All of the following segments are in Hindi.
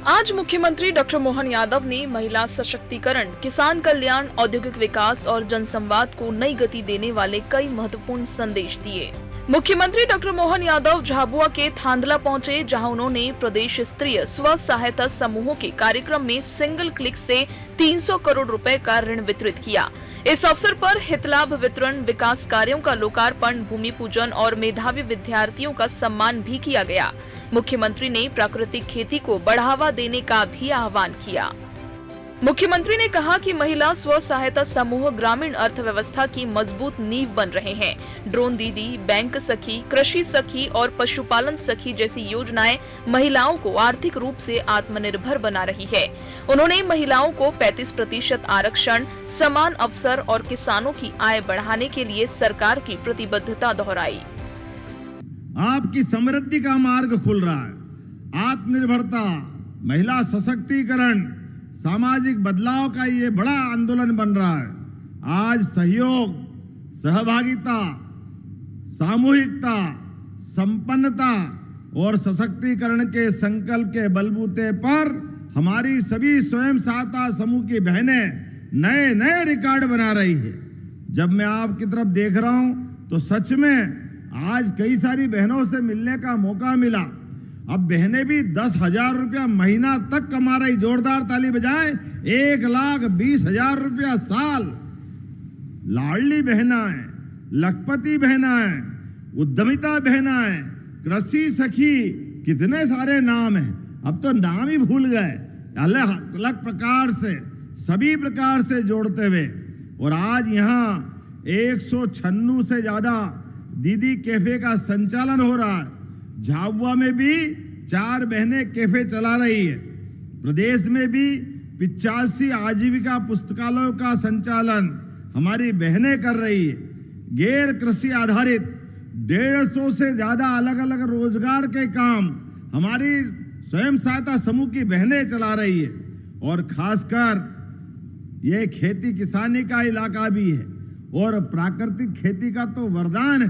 आज मुख्यमंत्री डॉक्टर मोहन यादव ने महिला सशक्तिकरण, किसान कल्याण, औद्योगिक विकास और जनसंवाद को नई गति देने वाले कई महत्वपूर्ण संदेश दिए। मुख्यमंत्री डॉक्टर मोहन यादव झाबुआ के थांदला पहुंचे, जहां उन्होंने प्रदेश स्तरीय स्व सहायता समूहों के कार्यक्रम में सिंगल क्लिक से 300 करोड़ रुपए का ऋण वितरित किया। इस अवसर पर हितलाभ वितरण, विकास कार्यों का लोकार्पण, भूमि पूजन और मेधावी विद्यार्थियों का सम्मान भी किया गया। मुख्यमंत्री ने प्राकृतिक खेती को बढ़ावा देने का भी आह्वान किया। मुख्यमंत्री ने कहा कि महिला स्व सहायता समूह ग्रामीण अर्थव्यवस्था की मजबूत नींव बन रहे हैं। ड्रोन दीदी, बैंक सखी, कृषि सखी और पशुपालन सखी जैसी योजनाएं महिलाओं को आर्थिक रूप से आत्मनिर्भर बना रही है। उन्होंने महिलाओं को 35% आरक्षण, समान अवसर और किसानों की आय बढ़ाने के लिए सरकार की प्रतिबद्धता दोहराई। आपकी समृद्धि का मार्ग खुल रहा है। आत्मनिर्भरता, महिला सशक्तिकरण, सामाजिक बदलाव का ये बड़ा आंदोलन बन रहा है। आज सहयोग, सहभागिता, सामूहिकता, संपन्नता और सशक्तिकरण के संकल्प के बलबूते पर हमारी सभी स्वयं सहायता समूह की बहनें नए नए रिकॉर्ड बना रही है। जब मैं आपकी तरफ देख रहा हूं तो सच में आज कई सारी बहनों से मिलने का मौका मिला। अब बहनें भी 10,000 रुपया महीना तक कमा रही। जोरदार ताली बजाएं। 1,20,000 रुपया साल। लाडली बहनाएं, लखपति बहनाएं, उद्यमिता बहनाएं, कृषि सखी, कितने सारे नाम हैं। अब तो नाम ही भूल गए। अलग अलग प्रकार से, सभी प्रकार से जोड़ते हुए, और आज यहाँ 196 से ज्यादा दीदी कैफे का संचालन हो रहा है। झाबुआ में भी 4 बहनें कैफे चला रही है। प्रदेश में भी 85 आजीविका पुस्तकालयों का संचालन हमारी बहनें कर रही है। गैर कृषि आधारित 150 से ज्यादा अलग अलग रोजगार के काम हमारी स्वयं सहायता समूह की बहनें चला रही है। और खासकर ये खेती किसानी का इलाका भी है और प्राकृतिक खेती का तो वरदान है।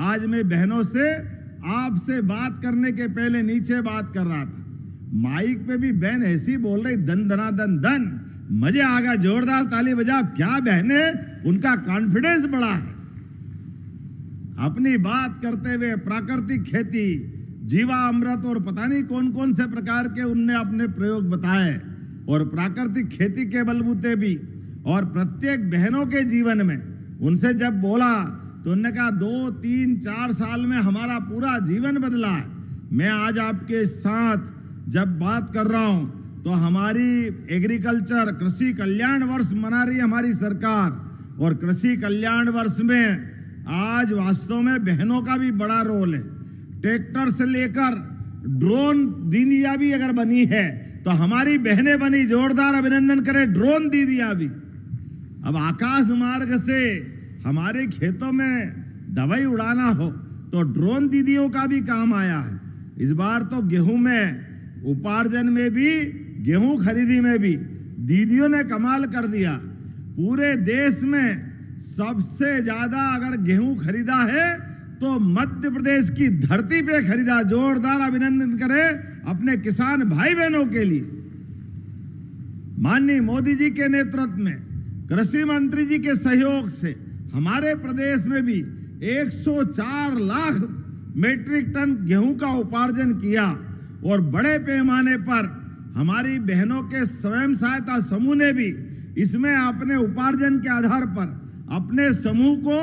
आज मैं बहनों से आपसे बात करने के पहले नीचे बात कर रहा था, माइक पे भी बहन ऐसी बोल रही, धन धना धन धन, मजे आ गया। जोरदार ताली बजाओ। क्या बहने, उनका कॉन्फिडेंस बढ़ा है। अपनी बात करते हुए प्राकृतिक खेती, जीवा अमृत और पता नहीं कौन कौन से प्रकार के उनने अपने प्रयोग बताए, और प्राकृतिक खेती के बलबूते भी। और प्रत्येक बहनों के जीवन में उनसे जब बोला तो उन्होंने कहा 2, 3, 4 साल में हमारा पूरा जीवन बदला है। मैं आज आपके साथ जब बात कर रहा हूं तो हमारी एग्रीकल्चर कृषि कल्याण वर्ष मना रही है हमारी सरकार, और कृषि कल्याण वर्ष में आज वास्तव में बहनों का भी बड़ा रोल है। ट्रैक्टर से लेकर ड्रोन दीदियां भी अगर बनी है तो हमारी बहनें बनी। जोरदार अभिनंदन करें ड्रोन दीदियां भी। अब आकाश मार्ग से हमारे खेतों में दवाई उड़ाना हो तो ड्रोन दीदियों का भी काम आया है। इस बार तो गेहूं में उपार्जन में भी, गेहूं खरीदी में भी दीदियों ने कमाल कर दिया। पूरे देश में सबसे ज्यादा अगर गेहूं खरीदा है तो मध्य प्रदेश की धरती पे खरीदा। जोरदार अभिनंदन करें अपने किसान भाई बहनों के लिए। माननीय मोदी जी के नेतृत्व में, कृषि मंत्री जी के सहयोग से हमारे प्रदेश में भी 104 लाख मीट्रिक टन गेहूं का उपार्जन किया, और बड़े पैमाने पर हमारी बहनों के स्वयं सहायता समूह ने भी इसमें अपने उपार्जन के आधार पर अपने समूह को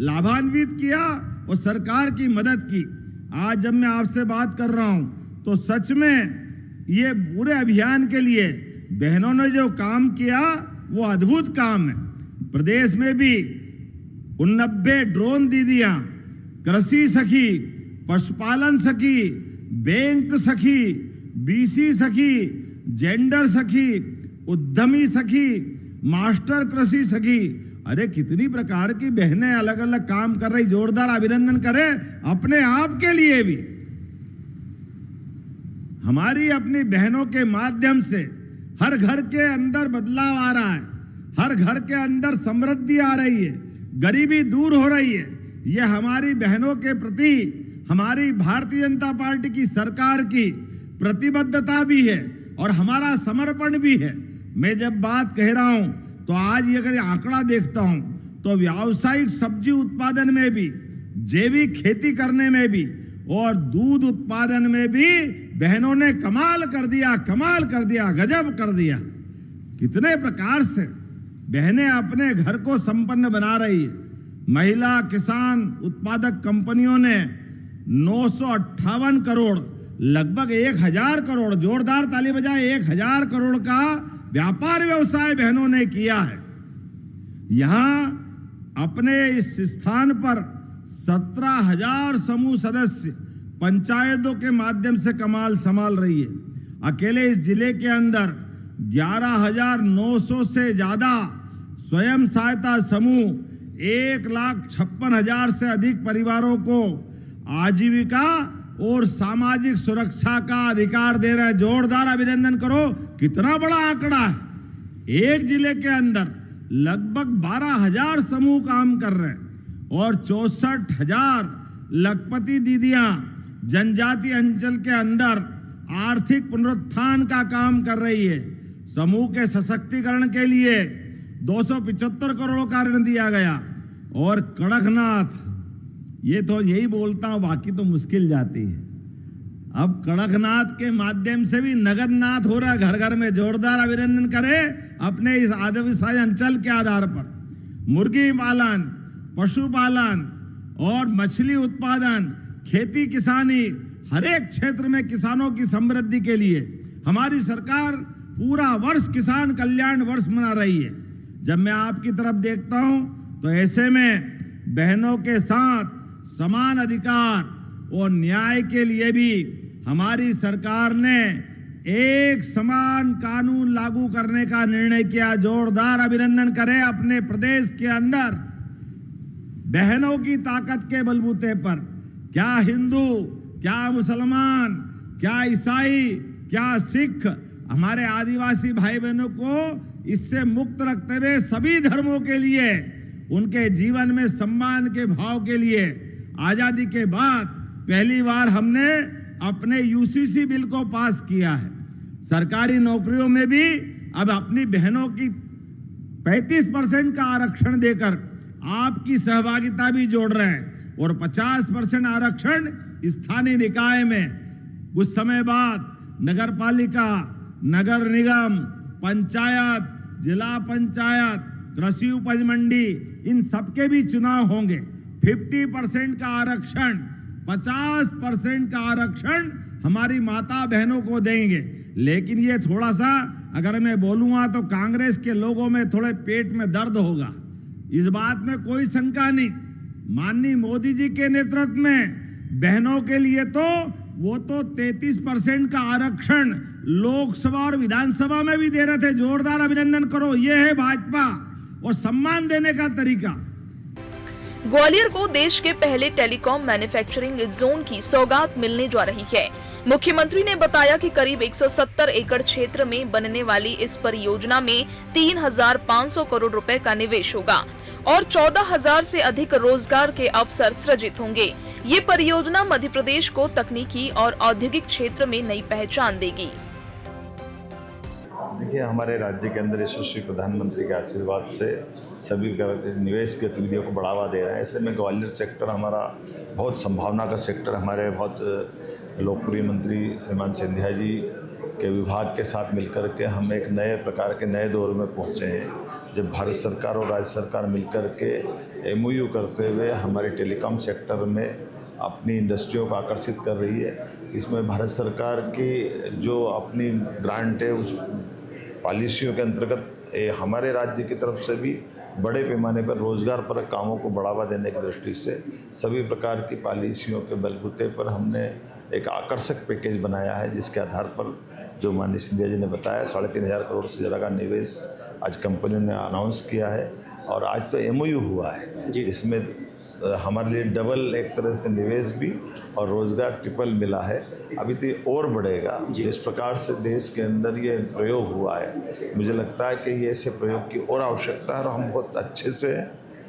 लाभान्वित किया और सरकार की मदद की। आज जब मैं आपसे बात कर रहा हूं तो सच में ये पूरे अभियान के लिए बहनों ने जो काम किया वो अद्भुत काम है। प्रदेश में भी 89 ड्रोन दीदियां, कृषि सखी, पशुपालन सखी, बैंक सखी, बीसी सखी, जेंडर सखी, उद्यमी सखी, मास्टर कृषि सखी, अरे कितनी प्रकार की बहनें अलग अलग काम कर रही। जोरदार अभिनंदन करें अपने आप के लिए भी। हमारी अपनी बहनों के माध्यम से हर घर के अंदर बदलाव आ रहा है, हर घर के अंदर समृद्धि आ रही है, गरीबी दूर हो रही है। यह हमारी बहनों के प्रति हमारी भारतीय जनता पार्टी की सरकार की प्रतिबद्धता भी है। और हमारा समर्पण भी है। मैं जब बात कह रहा हूं तो आज ये अगर आंकड़ा देखता हूं तो व्यावसायिक सब्जी उत्पादन में भी, जैविक खेती करने में भी और दूध उत्पादन में भी बहनों ने कमाल कर दिया, गजब कर दिया। कितने प्रकार से बहनें अपने घर को संपन्न बना रही है। महिला किसान उत्पादक कंपनियों ने 958 करोड़, लगभग 1000 करोड़, जोरदार ताली बजाए, 1000 करोड़ का व्यापार व्यवसाय बहनों ने किया है। यहां अपने इस स्थान पर 17,000 समूह सदस्य पंचायतों के माध्यम से कमाल संभाल रही है। अकेले इस जिले के अंदर 11,900 से ज्यादा स्वयं सहायता समूह 1,56,000 से अधिक परिवारों को आजीविका और सामाजिक सुरक्षा का अधिकार दे रहे हैं। जोरदार अभिनंदन करो, कितना बड़ा आंकड़ा है। एक जिले के अंदर लगभग 12,000 समूह काम कर रहे हैं और 64,000 लखपति दीदियां जनजातीय अंचल के अंदर आर्थिक पुनरुत्थान का काम कर रही है। समूह के सशक्तिकरण के लिए 275 करोड़ का ऋण दिया गया। और कड़कनाथ, ये तो यही बोलता हूं, बाकी तो मुश्किल जाती है। अब कड़कनाथ के माध्यम से भी नगदनाथ हो रहा है घर घर में। जोरदार अभिनंदन करें अपने इस आदिवासी अंचल के आधार पर। मुर्गी पालन, पशुपालन और मछली उत्पादन, खेती किसानी, हर एक क्षेत्र में किसानों की समृद्धि के लिए हमारी सरकार पूरा वर्ष किसान कल्याण वर्ष मना रही है। जब मैं आपकी तरफ देखता हूं तो ऐसे में बहनों के साथ समान अधिकार और न्याय के लिए भी हमारी सरकार ने एक समान कानून लागू करने का निर्णय किया। जोरदार अभिनंदन करें अपने प्रदेश के अंदर बहनों की ताकत के बलबूते पर। क्या हिंदू, क्या मुसलमान, क्या ईसाई, क्या सिख, हमारे आदिवासी भाई बहनों को इससे मुक्त रखते हुए सभी धर्मों के लिए उनके जीवन में सम्मान के भाव के लिए आजादी के बाद पहली बार हमने अपने यूसीसी बिल को पास किया है। सरकारी नौकरियों में भी अब अपनी बहनों की 35% का आरक्षण देकर आपकी सहभागिता भी जोड़ रहे हैं और 50% आरक्षण स्थानीय निकाय में। कुछ समय बाद नगर पालिका, नगर निगम, पंचायत, जिला पंचायत, कृषि उपज मंडी, इन सबके भी चुनाव होंगे। 50% का आरक्षण, 50% का आरक्षण हमारी माता बहनों को देंगे। लेकिन ये थोड़ा सा अगर मैं बोलूंगा तो कांग्रेस के लोगों में थोड़े पेट में दर्द होगा, इस बात में कोई शंका नहीं। माननीय मोदी जी के नेतृत्व में बहनों के लिए तो वो तो 33% का आरक्षण लोकसभा और विधानसभा में भी दे रहे थे। जोरदार अभिनंदन करो, ये है भाजपा और सम्मान देने का तरीका। ग्वालियर को देश के पहले टेलीकॉम मैन्युफैक्चरिंग जोन की सौगात मिलने जा रही है। मुख्यमंत्री ने बताया कि करीब 170 एकड़ क्षेत्र में बनने वाली इस परियोजना में 3,500 करोड़ रुपए का निवेश होगा और 14,000 से अधिक रोजगार के अवसर सृजित होंगे। ये परियोजना मध्य प्रदेश को तकनीकी और औद्योगिक क्षेत्र में नई पहचान देगी। देखिए, हमारे राज्य के अंदर यशस्वी प्रधानमंत्री के आशीर्वाद से सभी निवेश गतिविधियों को बढ़ावा दे रहे हैं। ऐसे में ग्वालियर सेक्टर हमारा बहुत संभावना का सेक्टर, हमारे बहुत लोकप्रिय मंत्री श्रीमान सिंधिया जी के विभाग के साथ मिलकर के हम एक नए प्रकार के नए दौर में पहुंचे हैं, जब भारत सरकार और राज्य सरकार मिलकर के MOU करते हुए हमारे टेलीकॉम सेक्टर में अपनी इंडस्ट्रियों को आकर्षित कर रही है। इसमें भारत सरकार की जो अपनी ग्रांट है उस पॉलिसियों के अंतर्गत हमारे राज्य की तरफ से भी बड़े पैमाने पर रोजगार परक कामों को बढ़ावा देने की दृष्टि से सभी प्रकार की पॉलिसियों के बलबूते पर हमने एक आकर्षक पैकेज बनाया है, जिसके आधार पर जो माननीय सिंधिया जी ने बताया 3,500 करोड़ से ज़्यादा का निवेश आज कंपनियों ने अनाउंस किया है और आज तो MOU हुआ है जी। इसमें हमारे लिए डबल एक तरह से निवेश भी और रोजगार ट्रिपल मिला है। अभी तो और बढ़ेगा। जिस प्रकार से देश के अंदर ये प्रयोग हुआ है, मुझे लगता है कि ये ऐसे प्रयोग की और आवश्यकता है और हम बहुत अच्छे से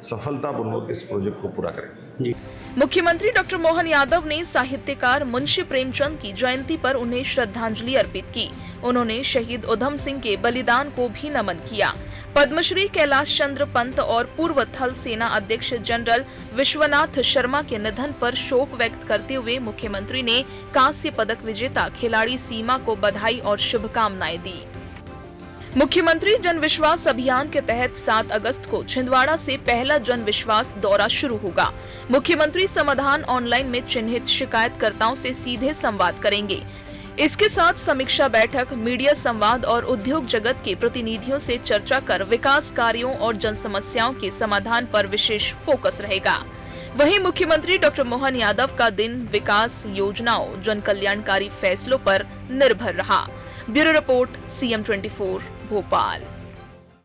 सफलतापूर्वक इस प्रोजेक्ट को पूरा करेंगे जी। मुख्यमंत्री डॉक्टर मोहन यादव ने साहित्यकार मुंशी प्रेमचंद की जयंती पर उन्हें श्रद्धांजलि अर्पित की। उन्होंने शहीद उधम सिंह के बलिदान को भी नमन किया। पद्मश्री कैलाश चंद्र पंत और पूर्व थल सेना अध्यक्ष जनरल विश्वनाथ शर्मा के निधन पर शोक व्यक्त करते हुए मुख्यमंत्री ने कांस्य पदक विजेता खिलाड़ी सीमा को बधाई और शुभकामनाएं दी। मुख्यमंत्री जन विश्वास अभियान के तहत 7 अगस्त को छिंदवाड़ा से पहला जन विश्वास दौरा शुरू होगा। मुख्यमंत्री समाधान ऑनलाइन में चिन्हित शिकायतकर्ताओं से सीधे संवाद करेंगे। इसके साथ समीक्षा बैठक, मीडिया संवाद और उद्योग जगत के प्रतिनिधियों से चर्चा कर विकास कार्यों और जन समस्याओं के समाधान पर विशेष फोकस रहेगा। वहीं मुख्यमंत्री डॉक्टर मोहन यादव का दिन विकास योजनाओं, जन कल्याणकारी फैसलों पर निर्भर रहा। Bureau report, CM24 Bhopal.